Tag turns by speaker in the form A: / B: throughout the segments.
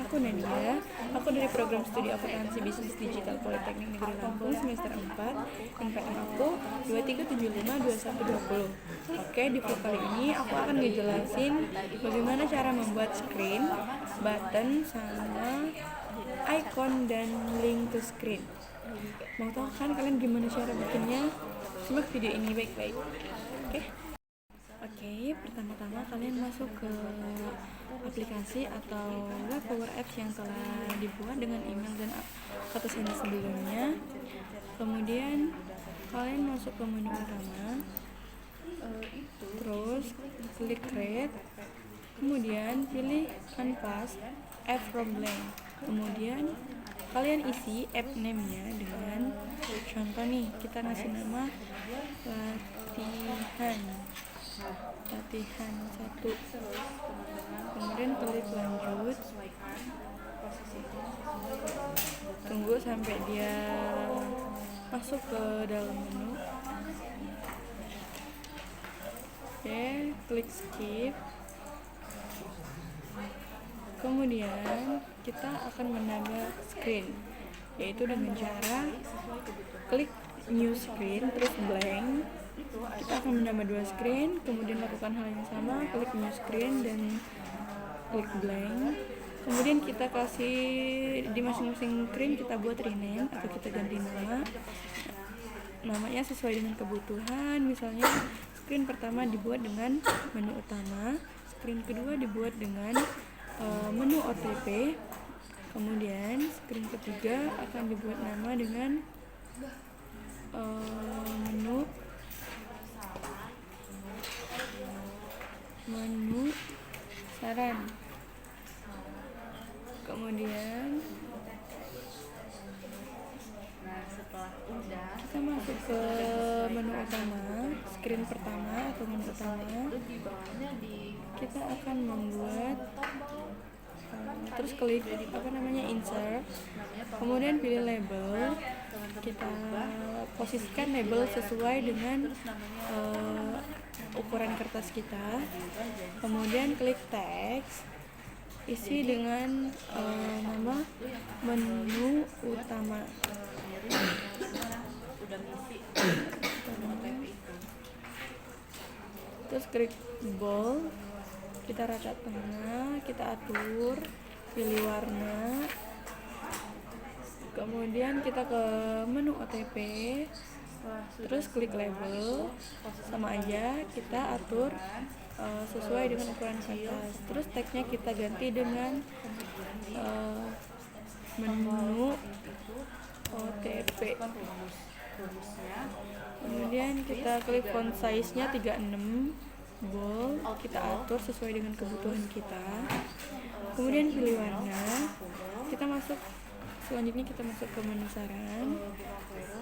A: aku Nadia. Aku dari program studi akuntansi bisnis digital Politeknik Negeri Lampung semester 4. NPM aku 23752120. Oke, di vlog kali ini aku akan ngejelasin bagaimana cara membuat screen, button, sama icon dan link to screen. Mau tahu kan kalian gimana cara bikinnya? Simak video ini baik-baik. Oke, pertama-tama kalian masuk ke aplikasi atau web power apps yang telah dibuat dengan email dan kata sandi sebelumnya. Kemudian kalian masuk ke menu utama, terus klik create, kemudian pilih canvas app from blank. Kemudian kalian isi app name-nya dengan contoh nih, kita ngasih nama latihan 1. Kemudian klik lanjut, tunggu sampai dia masuk ke dalam menu. Oke, klik skip. Kemudian kita akan menambah screen, yaitu dengan cara klik new screen terus blank. Kita akan menambah 2 screen, kemudian lakukan hal yang sama, klik new screen dan klik blank. Kemudian kita kasih di masing-masing screen kita buat rename atau kita ganti nama. Namanya sesuai dengan kebutuhan. Misalnya screen pertama dibuat dengan menu utama, screen kedua dibuat dengan menu OTP. Kemudian screen ketiga akan dibuat nama dengan menu saran. Kemudian kita masuk ke menu utama, screen pertama atau menu utama. Kita akan membuat terus klik insert, kemudian pilih label. Kita posisikan label sesuai dengan ukuran kertas kita. Kemudian klik text, isi dengan nama menu utama. Terus klik bold, kita rata tengah, kita atur, pilih warna. Kemudian kita ke menu OTP, terus klik label, sama aja kita atur sesuai dengan ukuran kertas. Terus tagnya kita ganti dengan menu OTP. Kemudian kita klik font size-nya 36 bold, kita atur sesuai dengan kebutuhan kita. Kemudian pilih warna. Selanjutnya kita masuk ke menu saran,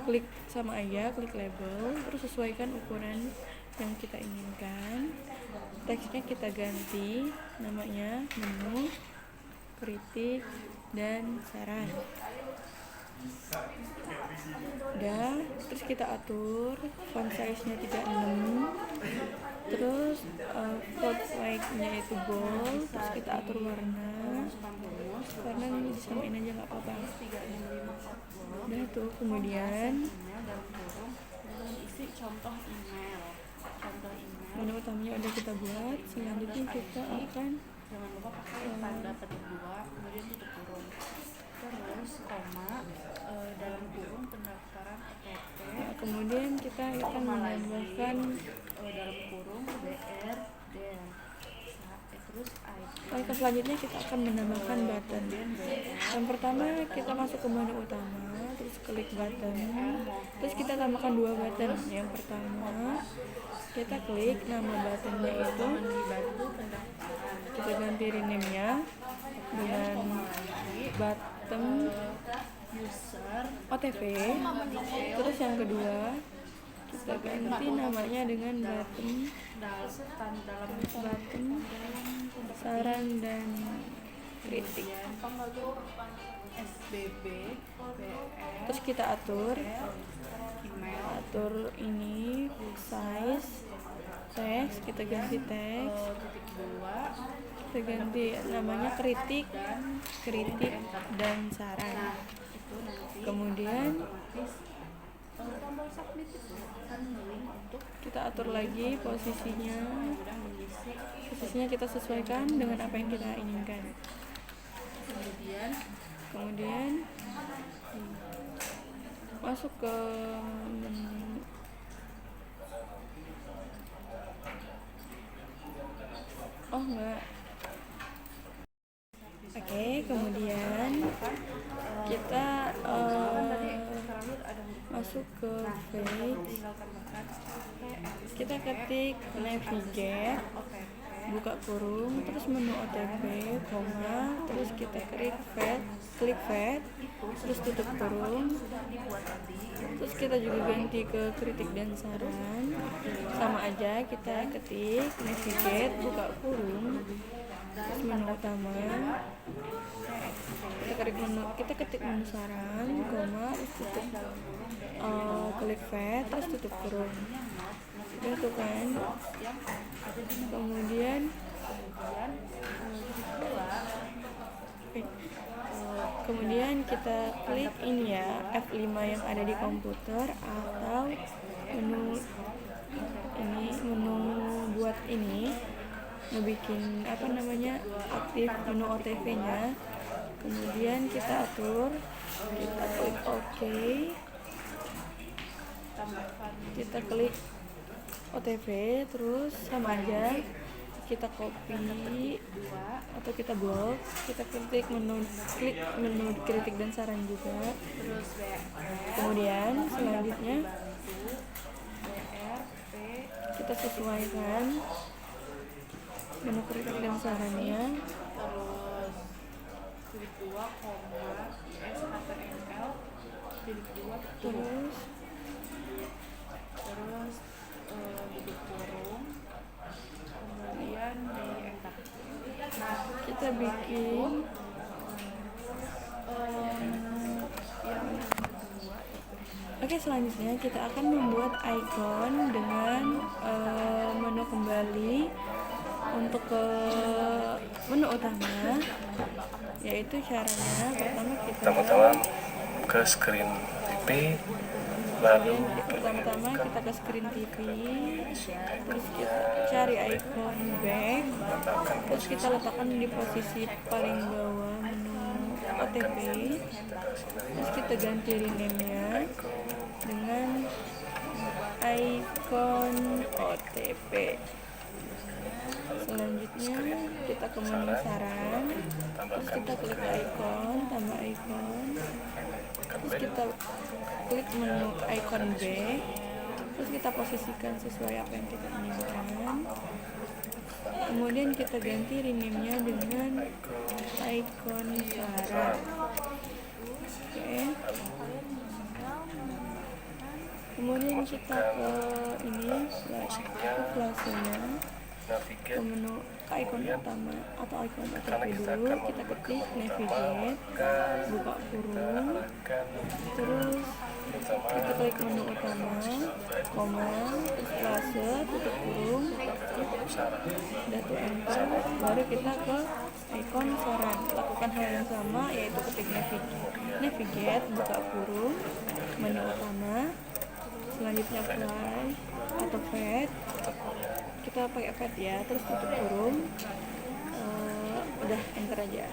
A: klik sama aja, klik label, terus sesuaikan ukuran yang kita inginkan. Teksnya kita ganti, namanya menu, kritik, dan saran. Terus kita atur font size-nya 36, terus font size-nya itu bold, terus kita atur warna disamain aja nggak apa-apa. Udah tuh, kemudian menu utamanya udah kita buat. Selanjutnya kita akan
B: kemudian tutup kurung, terus koma, dalam kurung pendaftaran OTP.
A: Kemudian kita akan menambahkan
B: dalam kurung BR dan terus
A: icon. Selanjutnya kita akan menambahkan button. Yang pertama kita masuk ke menu utama, terus klik button, terus kita tambahkan 2 button. Yang pertama kita klik nama buttonnya itu, kita ganti rename-nya dengan button user OTP. Terus yang kedua kita ganti namanya dengan button saran dan kritik. Terus kita atur ini size teks, kita ganti teks,
B: titik 2
A: kita ganti namanya kritik dan saran.
B: itu nanti
A: Kemudian
B: otomatis tombol submit itu akan link untuk
A: kita atur lagi posisinya.
B: sudah mengisi.
A: Posisinya kita sesuaikan dengan apa yang kita inginkan. Kemudian masuk ke menu. Oh enggak. Oke, kemudian kita masuk ke page. Kita ketik navigate, buka kurung, terus menu OTP, koma, terus kita klik fade, terus tutup kurung. Terus kita juga ganti ke kritik dan saran. Sama aja, kita ketik navigate, buka kurung, terus menu utama. Kita ketik menu saran, koma, terus tutup klik fade, terus tutup kurung. Gitu kan. Kemudian kita klik ini ya, F5 yang ada di komputer, atau menu buat ini ngebikin aktif menu OTP-nya. Kemudian kita atur, kita klik OK, kita klik OTP, terus sama aja kita copy atau kita blok, kita klik menu kritik dan saran juga. Kemudian selanjutnya kita sesuaikan menu kritik dan sarannya.
B: Terus tutup kurung, kemudian di enter. Nah,
A: Kita bikin
B: yang
A: Oke, selanjutnya kita akan membuat icon dengan menu kembali untuk ke menu utama, yaitu caranya
C: pertama-tama ke screen TV, lalu
A: pertama-tama kita ke screen TV, terus kita cari icon back, terus kita letakkan di posisi paling bawah menu OTP, terus kita ganti rename-nya dengan icon OTP. Selanjutnya kita ke menu saran, terus kita klik icon, tambah icon, terus kita klik menu icon back, terus kita posisikan sesuai apa yang kita inginkan. Kemudian kita ganti rename-nya dengan icon saran. Oke. Kemudian kita ke flasenya, ke menu icon utama atau icon OTP dulu. Kita ketik navigate, buka kurung, terus kita klik menu utama, koma, terus flase, tutup kurung, datu enter, baru kita ke icon saran. Lakukan hal yang sama, yaitu ketik navigate, buka kurung, menu utama, selanjutnya fly atau fade, kita pakai fade ya, terus tutup kurung, udah enter aja.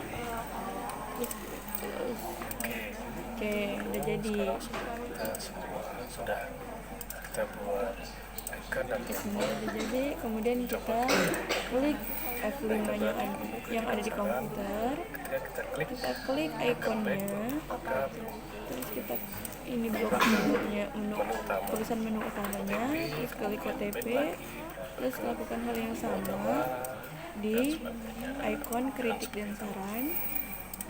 A: Oke, udah jadi.
C: Sudah kita buat icon dan
A: Udah jadi. Kemudian kita klik F5 yang ada di komputer, kita klik ikonnya, terus kita ini blok menunya, tulisan menu utamanya, terus klik OTP, terus lakukan hal yang sama di icon kritik dan saran,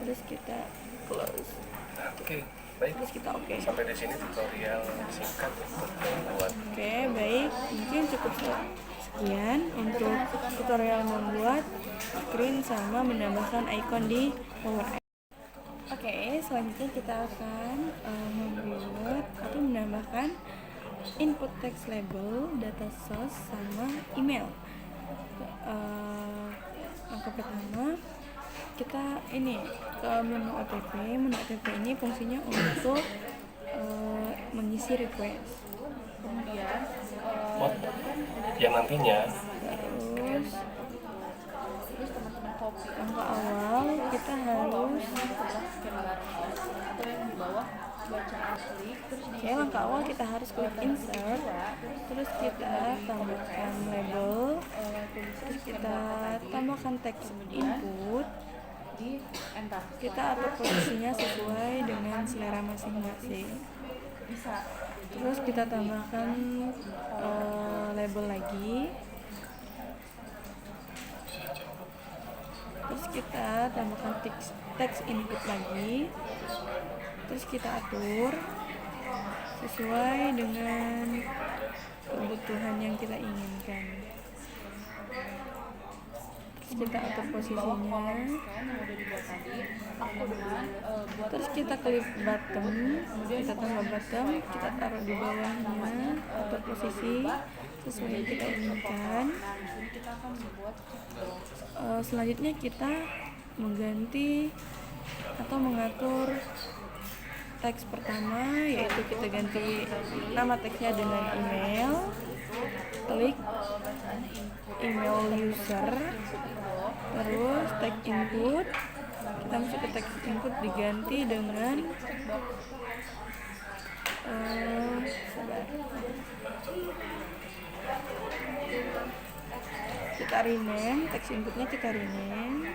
A: terus kita close.
C: Oke, baik.
A: Terus kita oke.
C: Sampai di sini tutorial singkat untuk membuat.
A: Oke, baik. Mungkin cukup sekian untuk tutorial membuat screen sama menambahkan icon di Power Apps. Oke, selanjutnya kita akan membuat atau menambahkan input text label, data source, sama email. Langkah pertama kita ini ke menu OTP. Menu OTP ini fungsinya untuk mengisi request.
B: Kemudian
C: yang nantinya
A: Terus
B: teman-teman copy
A: langkah awal kita harus
B: scan barcode atau yang di bawah baca klik, terus di
A: langkah awal kita harus klik insert, terus kita tambahkan label, terus kita tambahkan text input,
B: di enter.
A: kita atur posisinya sesuai dengan selera masing-masing.
B: Bisa
A: Terus kita tambahkan label lagi, terus kita tambahkan text input lagi, terus kita atur sesuai dengan kebutuhan yang kita inginkan. Terus kita atur posisinya,
B: scan yang udah dibuat tadi, aku dengan buat
A: terus kita klik bottom, kita tambah bottom, kita taruh di bawahnya, atur posisi sesuai yang kita inginkan.
B: nah di sini kita akan membuat checkbox.
A: Selanjutnya kita mengganti atau mengatur teks pertama, yaitu kita ganti nama teksnya dengan email, klik email user, terus teks input, kita masuk ke teks input diganti dengan sabar. Kita rename, teks inputnya kita rename,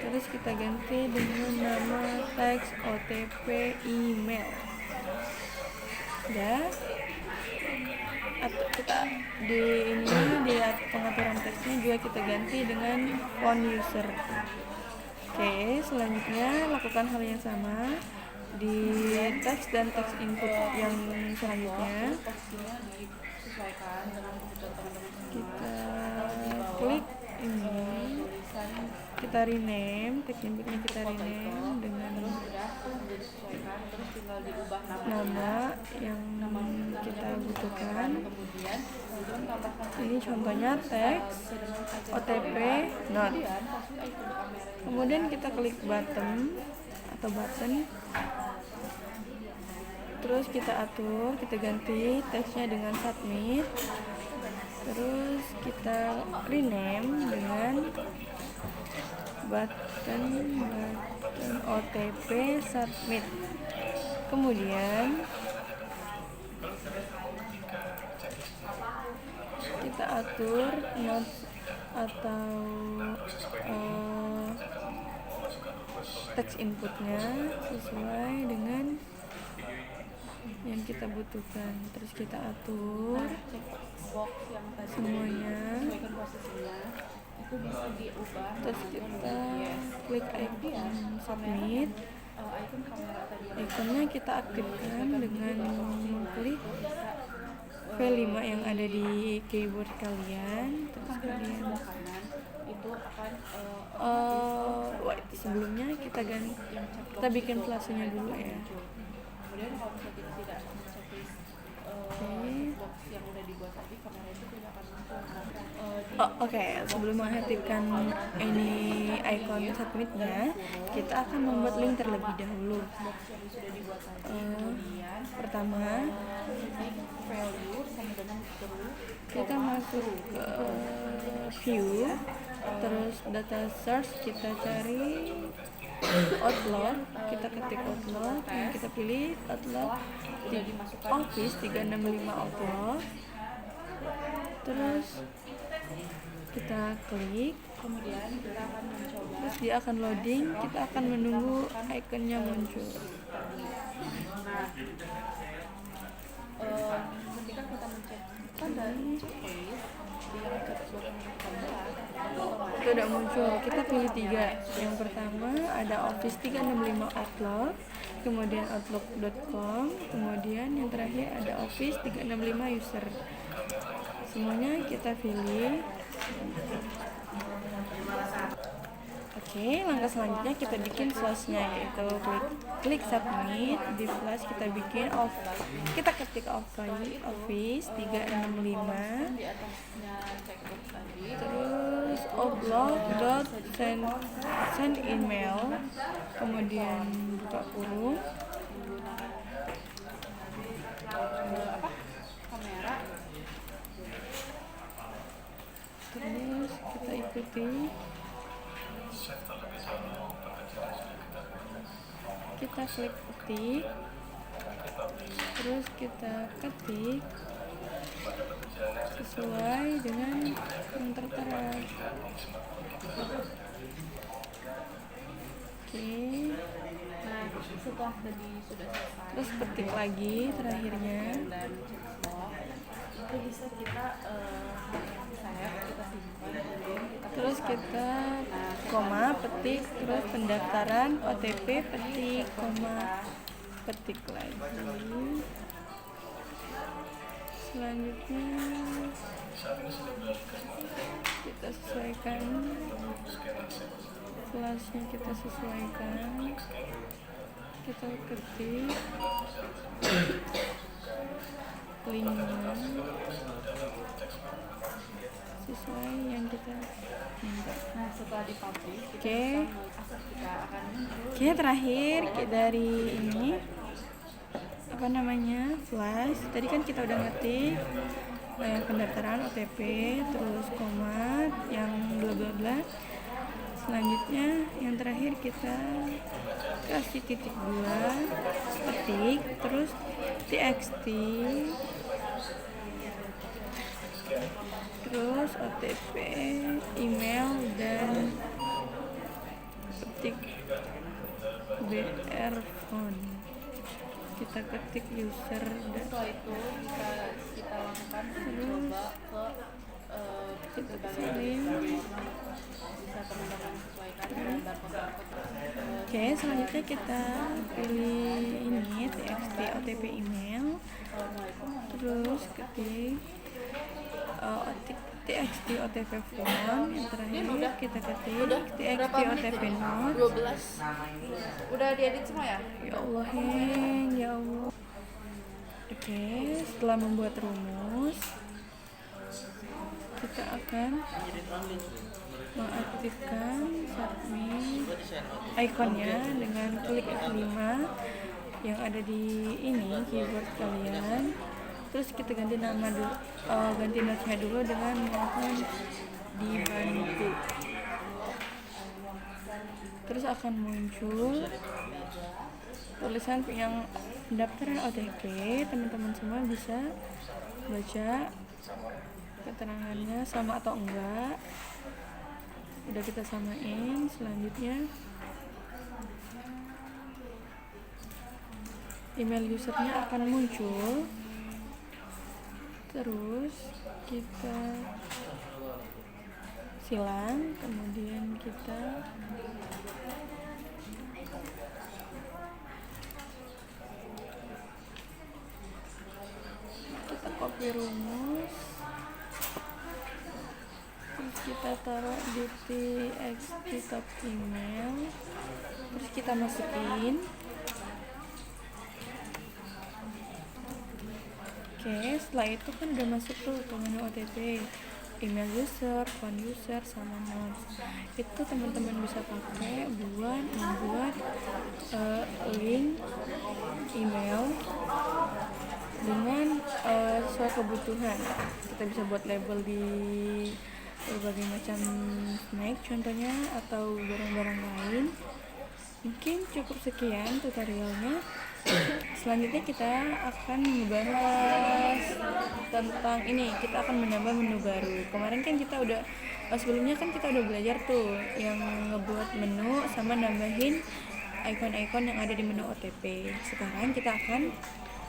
A: terus kita ganti dengan nama teks OTP email. Udah. Atau kita di pengaturan teksnya juga kita ganti dengan font user. Oke, selanjutnya lakukan hal yang sama di teks dan teks input yang selanjutnya.
B: Posisinya disesuaikan dengan kebutuhan teman-teman semua.
A: Kita klik ini, kita rename, teks inputnya kita rename dengan
B: Sudah disesuaikan, terus tinggal diubah
A: nama yang kita butuhkan.
B: kemudian tambahkan
A: Ini contohnya teks OTP not. Kemudian kita klik button atau button, terus kita atur, kita ganti teksnya dengan submit, terus kita rename dengan button OTP submit. Kemudian kita atur notes atau teks inputnya sesuai dengan yang kita butuhkan. Terus kita atur
B: box yang tadi
A: semuanya,
B: sesuaikan posisinya itu bisa diubah.
A: terus kita klik icon submit.
B: Icon kamera tadi
A: Ikonnya kita aktifkan dengan klik V5 yang ada di keyboard kalian. Terus kalian
B: kanan itu akan
A: sebelumnya kita bikin flashnya dulu ya.
B: kemudian kalau misalnya kita tidak checklist box yang udah dibuat tadi, kamera itu tidak akan muncul.
A: Oke, sebelum mengaktifkan ini icon submitnya, kita akan membuat link terlebih dahulu.
B: Box yang sudah dibuat tadi, kemudian
A: Pertama,
B: titik value sama dengan terus
A: kita masuk ke view, terus data search, kita cari Outlook, kita ketik Outlook, yang kita pilih Outlook
B: udah dimasukkan
A: Office 365 Outlook, terus kita klik,
B: kemudian kita akan mencoba.
A: terus dia akan loading, kita akan menunggu ikonnya muncul.
B: Nah, ketika kita mencek pada checklist di yang checkbox yang kita buat,
A: Itu udah muncul, kita pilih 3. Yang pertama ada Office 365 Outlook, kemudian Outlook.com, kemudian yang terakhir ada Office 365 User. Semuanya kita pilih. Oke, langkah selanjutnya kita bikin flashnya, yaitu klik submit. Di flash kita bikin kita ketik Office 365,
B: di atasnya checkbox tadi
A: terus upload dot send email, kemudian buka kurung,
B: kamera
A: terus kita ikuti, kita klik ketik, terus kita ketik sesuai dengan yang tertera. Oke,
B: nah setelah tadi sudah selesai
A: terus ketik lagi terakhirnya.
B: dan checkbox itu bisa kita save, kita simpan, kemudian kita
A: Terus kita koma petik, terus pendaftaran OTP petik, koma petik lagi. Selanjutnya kita sesuaikan flashnya, kita sesuaikan, kita ketik linknya sesuai yang kita minta.
B: nah setelah dipublish
A: Oke.
B: kita akan
A: Oke, terakhir dari ini apa namanya, flash. Tadi kan kita udah ngetik pendaftaran OTP, terus koma yang bla bla bla. Selanjutnya yang terakhir kita kasih titik 2, ketik, terus txt, terus OTP, email, dan ketik BR phone. Kita ketik user dan
B: setelah itu kita lakukan coba ke
A: kita salin.
B: bisa teman-teman sesuaikan dengan barcode.
A: Oke, selanjutnya kita pilih ini txt OTP email, terus ketik txt OTP phone, yang terakhir kita ketik txt OTP note.
B: 12 udah diedit semua ya?
A: Ya Allah, Heng, ya Allah. Oke, setelah membuat rumus, kita akan mengaktifkan submit ikonnya dengan klik F5 yang ada di ini keyboard kalian. Terus kita ganti nama dulu, ganti note-nya dulu dengan mohon dibantu. Terus akan muncul tulisan yang pendaftaran OTP. Teman-teman semua bisa baca keterangannya sama atau enggak. Udah kita samain. Selanjutnya email usernya akan muncul, terus kita silang, kemudian kita copy rumus, terus kita taruh di txt top email, terus kita masukin. Oke, setelah itu kan udah masuk tuh ke menu OTP, email user, phone user, sama notes. Itu teman-teman bisa pakai buat membuat link email dengan sesuai kebutuhan. Kita bisa buat label di berbagai macam snack contohnya, atau barang-barang lain. Mungkin cukup sekian tutorialnya. Selanjutnya kita akan membahas tentang ini, kita akan menambah menu baru. Kemarin kan kita udah sebelumnya kan kita udah belajar tuh yang ngebuat menu sama nambahin icon-icon yang ada di menu OTP. Sekarang kita akan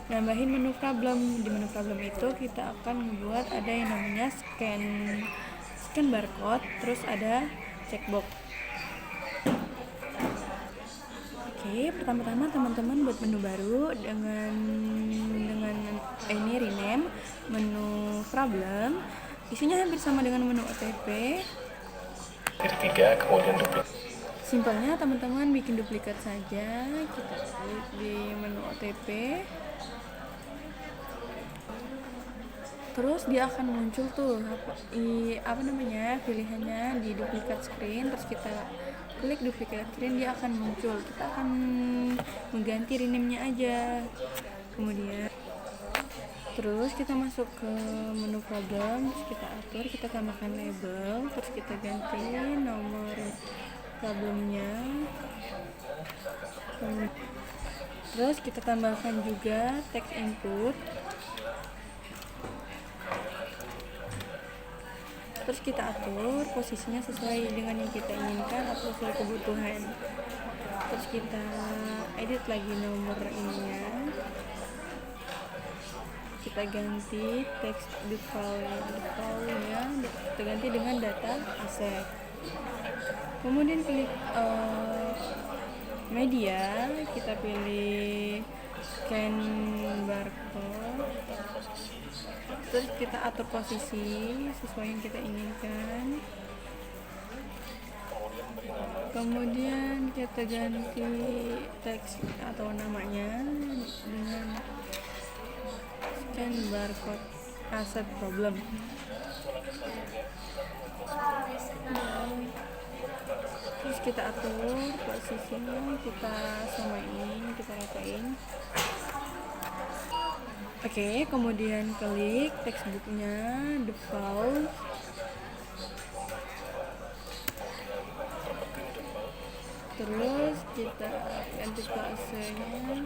A: nambahin menu problem. Di menu problem itu kita akan membuat ada yang namanya scan barcode, terus ada checkbox. Oke, pertama-tama teman-teman buat menu baru dengan ini rename menu problem. Isinya hampir sama dengan menu OTP.
C: Titik 3, kemudian duplik.
A: Simpelnya teman-teman bikin duplikat saja, kita klik di menu OTP, terus dia akan muncul tuh apa namanya pilihannya di duplikat screen, terus kita klik duplikat screen, dia akan muncul, kita akan mengganti rename-nya aja. Kemudian terus kita masuk ke menu problem, terus kita atur, kita tambahkan label, terus kita ganti nomor problemnya, terus kita tambahkan juga text input, terus kita atur posisinya sesuai dengan yang kita inginkan atau sesuai kebutuhan. Terus kita edit lagi nomor ininya, kita ganti text default-nya kita ganti dengan data asset. Kemudian klik media, kita pilih scan barcode, terus kita atur posisi sesuai yang kita inginkan. Kemudian kita ganti teks atau namanya dengan scan barcode asset problem. Terus kita atur posisinya, kita samain, kita ratain. Oke, kemudian klik textbooknya default, terus kita ganti plasenya,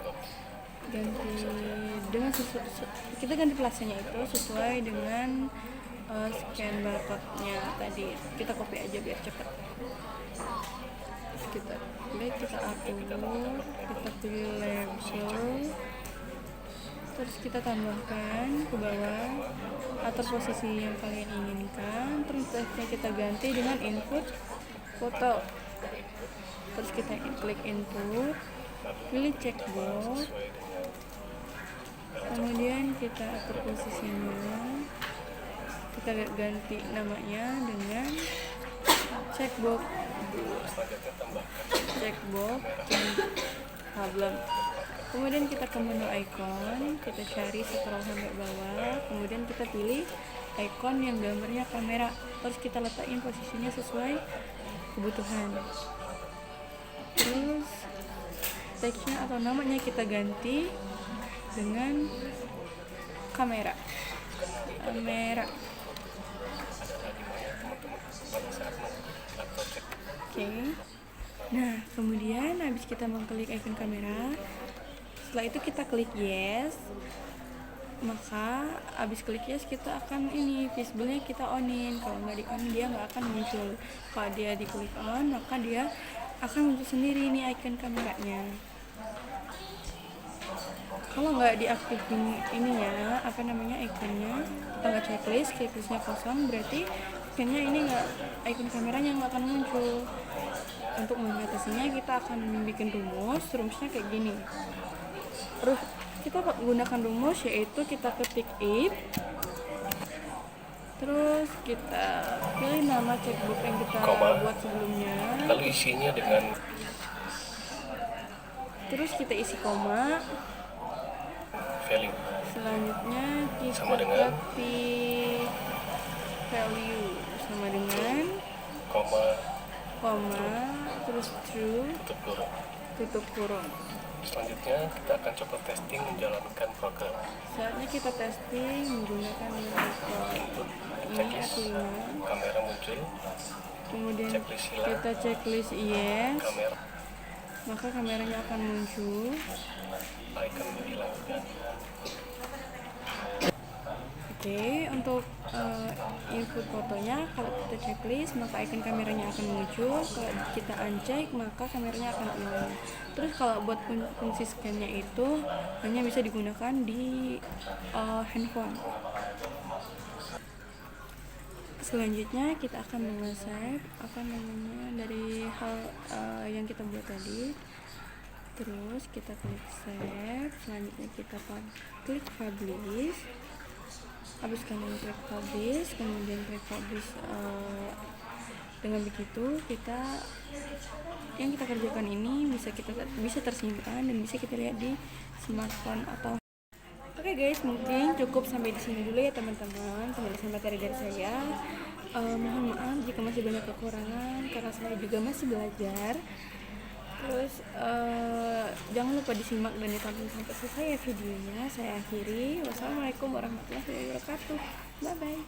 A: kita ganti plasenya itu sesuai dengan scan barcode-nya tadi. Kita copy aja biar cepat. Kita klik, kita atur, kita pilih label, terus kita tambahkan ke bawah, atur posisi yang kalian inginkan, terus teksnya kita ganti dengan input foto. Terus kita klik input, pilih checkbox, kemudian kita atur posisinya, kita ganti namanya dengan checkbox problem. Kemudian kita ke menu icon, kita cari scroll sampai bawah, kemudian kita pilih icon yang gambarnya kamera, terus kita letakin posisinya sesuai kebutuhan. Terus teksnya atau namanya kita ganti dengan kamera. Oke. Nah, kemudian habis kita mengklik icon kamera, setelah itu kita klik yes, maka habis klik yes kita akan visible-nya kita onin. Kalau nggak di on dia nggak akan muncul. Kalau dia diklik on maka dia akan muncul sendiri nih icon kameranya. Kalau nggak diaktifin ininya ikonnya, kita nggak checklistnya kosong, berarti ikonnya icon kameranya nggak akan muncul. Untuk mengatasinya kita akan bikin rumusnya kayak gini. Terus kita gunakan rumus, yaitu kita ketik if, terus kita pilih nama checkbook yang kita buat sebelumnya,
C: lalu isinya dengan,
A: terus kita isi koma,
C: value,
A: selanjutnya kita
C: sama dengan
A: ketik value sama dengan koma, terus true, tutup kurung.
C: Selanjutnya kita akan coba testing menjalankan program.
A: Saatnya kita testing menggunakan
C: Input
A: ini
C: checklist,
A: F5.
C: kamera muncul,
A: Kemudian
C: checklist hilang,
A: kita checklist yes,
C: kamera,
A: maka kameranya akan muncul.
C: icon hilang juga.
A: Oke, untuk input fotonya, kalau kita checklist maka icon kameranya akan muncul. Kalau kita uncheck maka kameranya akan hilang. Terus kalau buat fungsi scan-nya itu hanya bisa digunakan di handphone. Selanjutnya kita akan mengesave dari hal yang kita buat tadi. Terus kita klik save, selanjutnya kita klik publish. Habis kalian klik publish, kemudian klik publish Dengan begitu yang kita kerjakan ini bisa tersimpan dan bisa kita lihat di smartphone atau Oke guys, mungkin cukup sampai di sini dulu ya teman-teman penjelasan materi dari saya. Mohon maaf jika masih banyak kekurangan karena saya juga masih belajar. Terus jangan lupa disimak dan ditonton sampai selesai ya videonya. Saya akhiri. Wassalamualaikum warahmatullahi wabarakatuh. Bye bye.